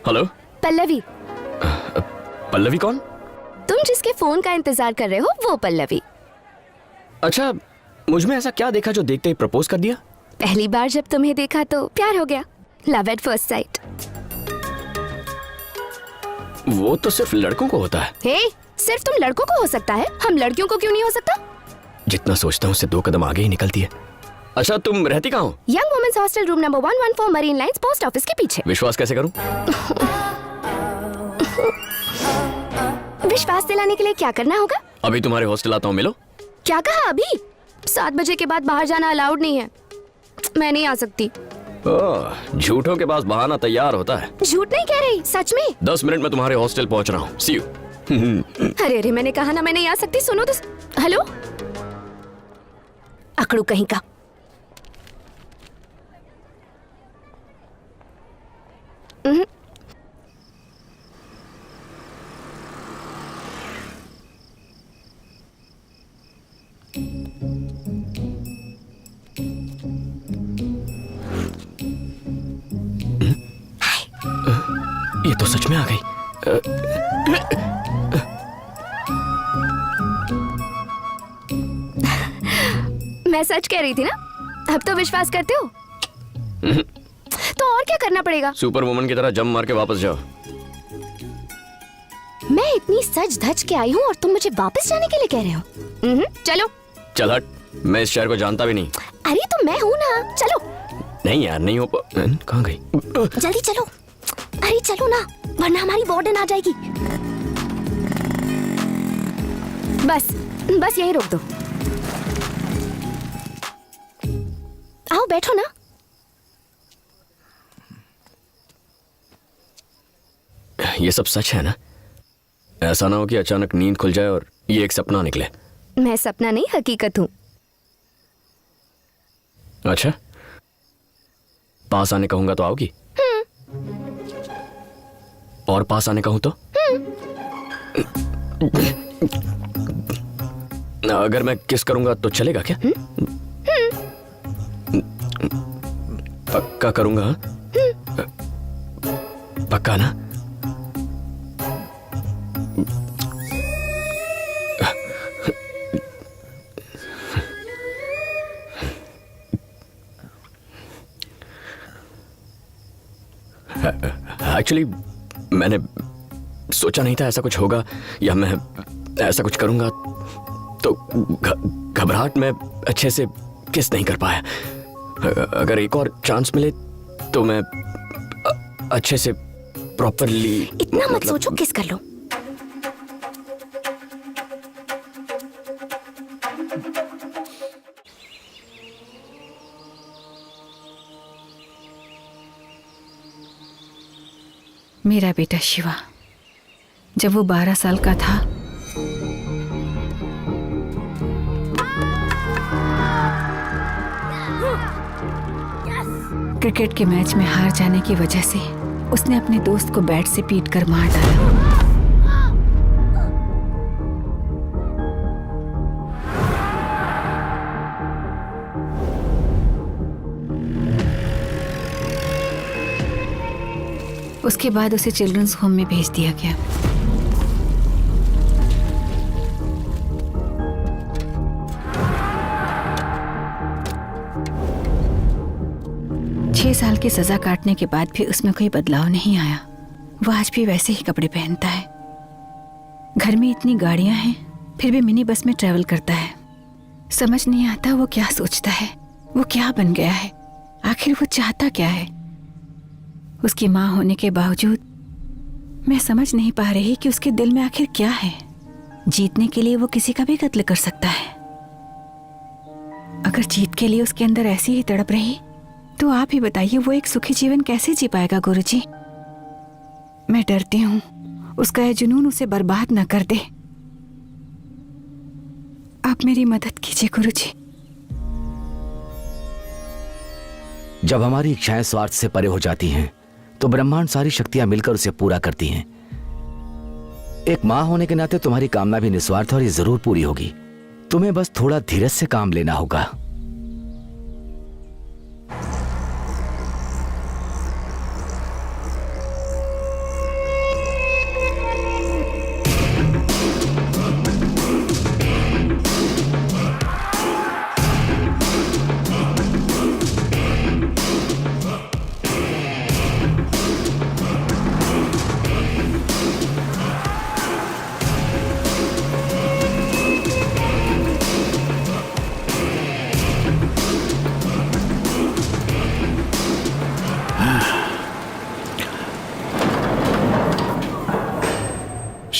Hello. Pallavi. Pallavi कौन? तुम जिसके फोन का इंतजार कर रहे हो वो पल्लवी। अच्छा, मुझ में ऐसा क्या देखा जो देखते ही प्रपोज कर दिया? पहली बार जब तुम्हें देखा तो प्यार हो गया। Love at first sight. वो तो सिर्फ लड़कों को होता है। हे, सिर्फ तुम लड़कों को हो सकता है, हम लड़कियों को क्यों नहीं हो सकता? जितना सोचता हूँ उससे 2 कदम आगे ही निकलती है। अच्छा, तुम रहती कहाँ हो? Young women's hostel room number 114 Marine Lines post office के पीछे। विश्वास कैसे करूं? विश्वास दिलाने के लिए क्या करना होगा? अभी तुम्हारे हॉस्टल आता हूँ, मिलो। क्या कहा? अभी 7 बजे के बाद बाहर जाना अलाउड नहीं है। मैं नहीं आ सकती। झूठों के पास बहाना तैयार होता है। झूठ नहीं कह रही, सच में। 10 मिनट में तुम्हारे हॉस्टल पहुंच रहा हूँ। सी यू। अरे अरे, मैंने कहा ना मैं नहीं आ सकती। सुनो तो। हेलो, अकड़ू कहीं का। ये तो सच में आ गई। मैं सच कह रही थी ना, अब तो विश्वास करते हो? तो और क्या करना पड़ेगा? सुपर वुमन की तरह जम मार के वापस जाओ। मैं इतनी सज धज के आई हूँ और तुम मुझे वापस जाने के लिए कह रहे हो? चलो। चल हट, मैं इस शहर को जानता भी नहीं। अरे तो मैं हूँ ना, चलो। नहीं यार, नहीं हो। कहाँ गई? जल्दी चलो। अरे चलो ना, वरना हमारी वार्डन आ जाएगी। बस बस यही रोक दो। आओ बैठो ना। ये सब सच है ना? ऐसा ना हो कि अचानक नींद खुल जाए और ये एक सपना निकले। मैं सपना नहीं, हकीकत हूँ। अच्छा, पास आने कहूंगा तो आओगी? और पास आने कहूं तो? अगर मैं किस करूंगा तो चलेगा क्या? पक्का करूंगा? पक्का ना? एक्चुअली मैंने सोचा नहीं था ऐसा कुछ होगा या मैं ऐसा कुछ करूंगा, तो घबराहट में अच्छे से किस नहीं कर पाया। अगर एक और चांस मिले तो मैं अच्छे से प्रॉपरली। इतना मत सोचो, किस कर लो। मेरा बेटा शिवा जब वो 12 साल का था, क्रिकेट के मैच में हार जाने की वजह से उसने अपने दोस्त को बैट से पीटकर मार डाला। उसके बाद उसे चिल्ड्रंस होम में भेज दिया गया। छह साल की सजा काटने के बाद भी उसमें कोई बदलाव नहीं आया। वो आज भी वैसे ही कपड़े पहनता है। घर में इतनी गाड़ियां हैं फिर भी मिनी बस में ट्रेवल करता है। समझ नहीं आता वो क्या सोचता है, वो क्या बन गया है, आखिर वो चाहता क्या है। उसकी माँ होने के बावजूद मैं समझ नहीं पा रही कि उसके दिल में आखिर क्या है। जीतने के लिए वो किसी का भी कत्ल कर सकता है। अगर जीत के लिए उसके अंदर ऐसी ही तड़प रही तो आप ही बताइए वो एक सुखी जीवन कैसे जी पाएगा गुरुजी। मैं डरती हूँ उसका यह जुनून उसे बर्बाद न कर दे। आप मेरी मदद कीजिए गुरुजी। जब हमारी इच्छाएं स्वार्थ से परे हो जाती हैं तो ब्रह्मांड सारी शक्तियां मिलकर उसे पूरा करती हैं। एक मां होने के नाते तुम्हारी कामना भी निस्वार्थ और ये जरूर पूरी होगी। तुम्हें बस थोड़ा धीरज से काम लेना होगा।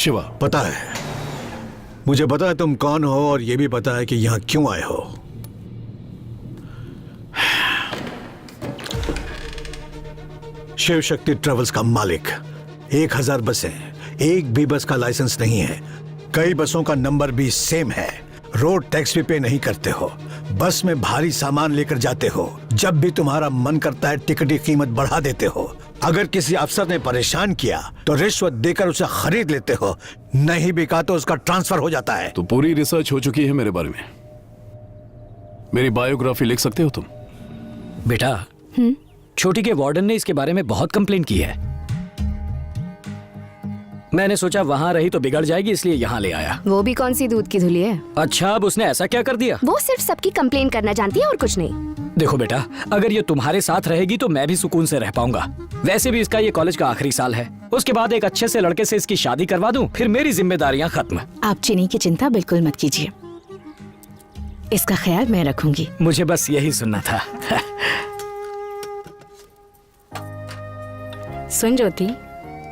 शिवा। पता है, मुझे पता है तुम कौन हो और ये भी पता है कि यहां क्यों आए हो। शिव शक्ति ट्रेवल्स का मालिक। 1000 बसें, एक भी बस का लाइसेंस नहीं है। कई बसों का नंबर भी सेम है। रोड टैक्स भी पे नहीं करते हो। बस में भारी सामान लेकर जाते हो। जब भी तुम्हारा मन करता है टिकट की कीमत बढ़ा देते हो। अगर किसी अफसर ने परेशान किया तो रिश्वत देकर उसे खरीद लेते हो। नहीं बिका तो उसका ट्रांसफर हो जाता है। तो पूरी रिसर्च हो चुकी है मेरे बारे में। मेरी बायोग्राफी लिख सकते हो तुम? बेटा, छोटी के वार्डन ने इसके बारे में बहुत कंप्लेन की है। मैंने सोचा वहां रही तो बिगड़ जाएगी, इसलिए यहाँ ले आया। वो भी कौन सी दूध की धुली है? अच्छा, अब उसने ऐसा क्या कर दिया? वो सिर्फ सबकी कंप्लेन करना जानती है और कुछ नहीं। देखो बेटा, अगर ये तुम्हारे साथ रहेगी तो मैं भी सुकून से रह पाऊंगा। वैसे भी इसका ये कॉलेज का आखिरी साल है। उसके बाद एक अच्छे से लड़के से इसकी शादी करवा दूं, फिर मेरी जिम्मेदारियां खत्म। आप चीनी की चिंता बिल्कुल मत कीजिए, इसका ख्याल मैं रखूंगी। मुझे बस यही सुनना था। सुन ज्योति,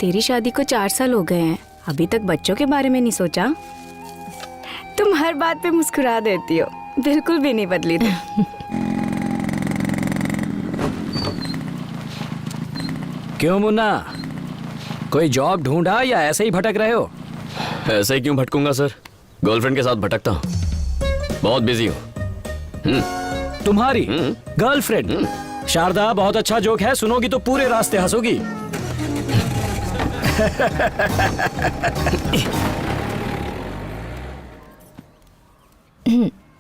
तेरी शादी को 4 साल हो गए हैं, अभी तक बच्चों के बारे में नहीं सोचा? तुम हर बात पे मुस्कुरा देती हो, बिल्कुल भी नहीं बदली तुम। क्यों मुन्ना, कोई जॉब ढूंढा या ऐसे ही भटक रहे हो? ऐसे ही क्यों भटकूंगा सर, गर्लफ्रेंड के साथ भटकता हूँ। बहुत बिजी हूँ। तुम्हारी गर्लफ्रेंड? शारदा, बहुत अच्छा जोक है, सुनोगी तो पूरे रास्ते हंसोगी।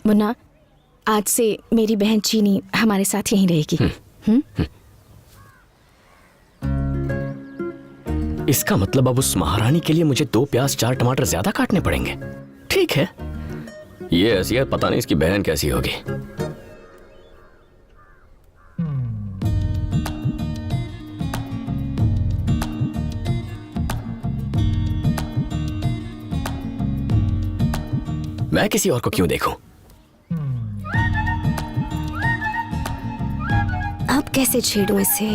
मुन्ना, आज से मेरी बहन चीनी हमारे साथ यहीं रहेगी। इसका मतलब अब उस महारानी के लिए मुझे 2 प्याज 4 टमाटर ज्यादा काटने पड़ेंगे। ठीक है, ये ऐसी है, पता नहीं इसकी बहन कैसी होगी। मैं किसी और को क्यों देखूं? अब कैसे छेड़ूं इसे?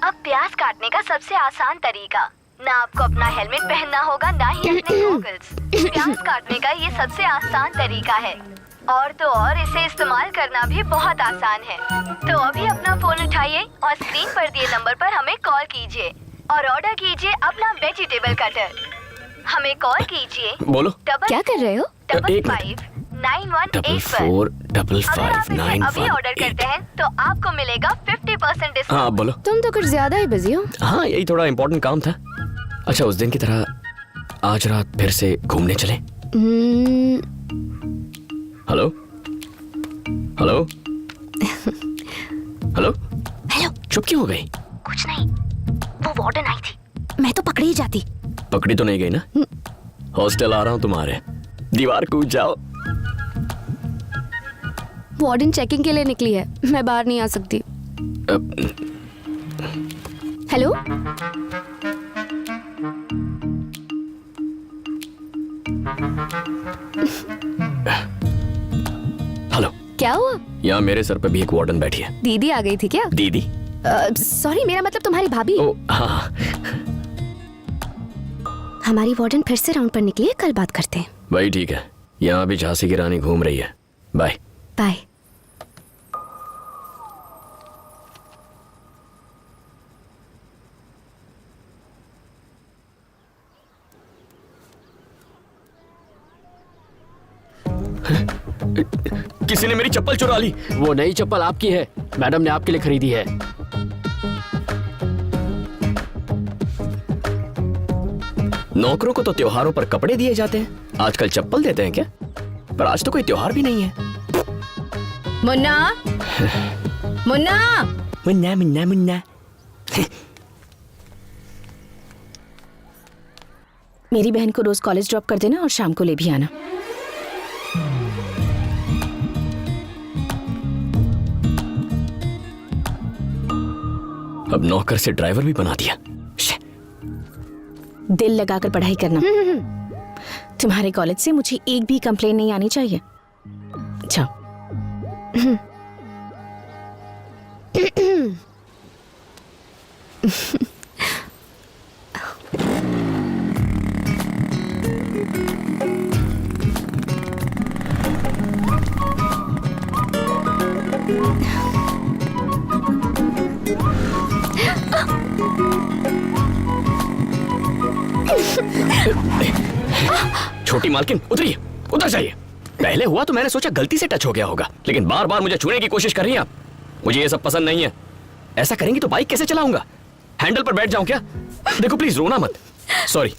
अब प्याज काटने का सबसे आसान तरीका, ना आपको अपना हेलमेट पहनना होगा, ना ही अपने गॉगल्स। प्याज काटने का ये सबसे आसान तरीका है, और तो और इसे इस्तेमाल करना भी बहुत आसान है। तो अभी अपना फोन उठाइए और स्क्रीन पर दिए नंबर पर हमें कॉल कीजिए और ऑर्डर कीजिए अपना वेजिटेबल कटर। हमें कॉल कीजिए। बोलो। क्या कर रहे हो? एक 559181 पर। 45591 अभी ऑर्डर करते हैं तो आपको मिलेगा 50% डिस्काउंट। हाँ बोलो। तुम तो कुछ ज्यादा ही बिजी हो। हाँ, यही थोड़ा इम्पोर्टेंट काम था। अच्छा, उस दिन की तरह आज रात फिर से घूमने चले? हेलो हेलो हेलो हेलो, चुप क्यों हो गई? कुछ नहीं, वो वार्डन आई थी, मैं तो पकड़ी ही जाती। पकड़ी तो नहीं गई ना? हॉस्टल आ रहा हूँ तुम्हारे, दीवार कूद जाओ। वार्डन चेकिंग के लिए निकली है, मैं बाहर नहीं आ सकती। हेलो, हेलो, क्या हुआ? यहाँ मेरे सर पे भी एक वार्डन बैठी है। दीदी आ गई थी क्या? दीदी? सॉरी, मेरा मतलब तुम्हारी भाभी। ओ हाँ, हमारी वार्डन फिर से राउंड पर निकली है, कल बात करते हैं। भाई ठीक है, यहाँ भी झांसी की रानी घूम रही है। Bye bye. किसी ने मेरी चप्पल चुरा ली। वो नई चप्पल आपकी है, मैडम ने आपके लिए खरीदी है। नौकरों को तो त्योहारों पर कपड़े दिए जाते हैं, आजकल चप्पल देते हैं क्या? पर आज तो कोई त्योहार भी नहीं है। मुन्ना, मुन्ना, मुन्ना मुन्ना मुन्ना। मेरी बहन को रोज कॉलेज ड्रॉप कर देना और शाम को ले भी आना। अब नौकर से ड्राइवर भी बना दिया। दिल लगाकर पढ़ाई करना। तुम्हारे कॉलेज से मुझे एक भी कंप्लेन नहीं आनी चाहिए। जाओ। छोटी मालकिन उतरिए, उतर जाइए। पहले हुआ तो मैंने सोचा गलती से टच हो गया होगा, लेकिन बार बार मुझे छूने की कोशिश कर रही हैं आप। मुझे ये सब पसंद नहीं है। ऐसा करेंगी तो बाइक कैसे चलाऊंगा? हैंडल पर बैठ जाऊं क्या? देखो प्लीज रोना मत। सॉरी,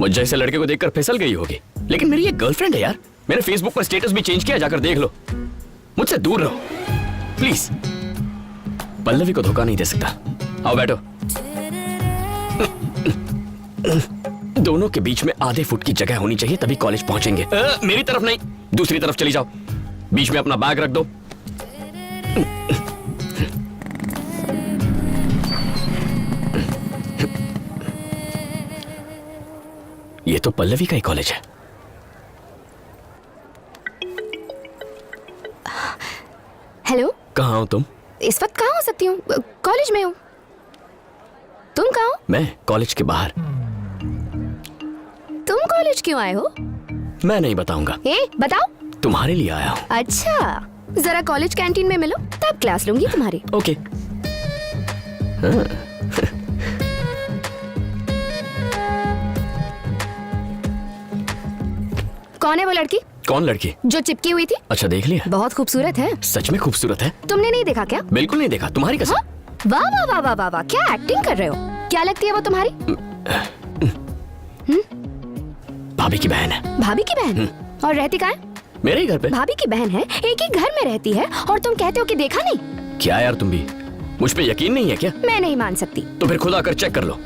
मुझ जैसे लड़के को देखकर फिसल गई होगी, लेकिन मेरी एक गर्लफ्रेंड है यार। मैंने फेसबुक पर स्टेटस भी चेंज किया, जाकर देख लो। मुझसे दूर रहो प्लीज। पल्लवी को धोखा नहीं दे सकता। आओ बैठो। दोनों के बीच में आधे फुट की जगह होनी चाहिए, तभी कॉलेज पहुंचेंगे। मेरी तरफ नहीं, दूसरी तरफ चली जाओ। बीच में अपना बैग रख दो। ये तो पल्लवी का ही कॉलेज है। हेलो, कहाँ हो तुम? इस वक्त कहाँ हो सकती हूँ? कॉलेज में हूँ। तुम कहाँ हो? मैं कॉलेज के बाहर। तुम कॉलेज क्यों आए हो? मैं नहीं बताऊंगा। बताओ। तुम्हारे लिए आया हूँ। अच्छा, जरा कॉलेज कैंटीन में मिलो, तब क्लास लूंगी तुम्हारी। ओके। कौन है वो लड़की? कौन लड़की? जो चिपकी हुई थी। अच्छा, देख लिया? बहुत खूबसूरत है। सच में खूबसूरत है? तुमने नहीं देखा क्या? बिल्कुल नहीं देखा, तुम्हारी कसम। वाह वाह वाह वाह वाह वाह, क्या एक्टिंग कर रहे हो? क्या लगती है वो तुम्हारी? भाभी की बहन है। भाभी की बहन? और रहती कहाँ है? मेरे ही घर पे। भाभी की बहन है, एक ही घर में रहती है, और तुम कहते हो कि देखा नहीं? क्या यार, तुम भी मुझ पे यकीन नहीं है क्या? मैं नहीं मान सकती। तो फिर खुद आकर चेक कर लो।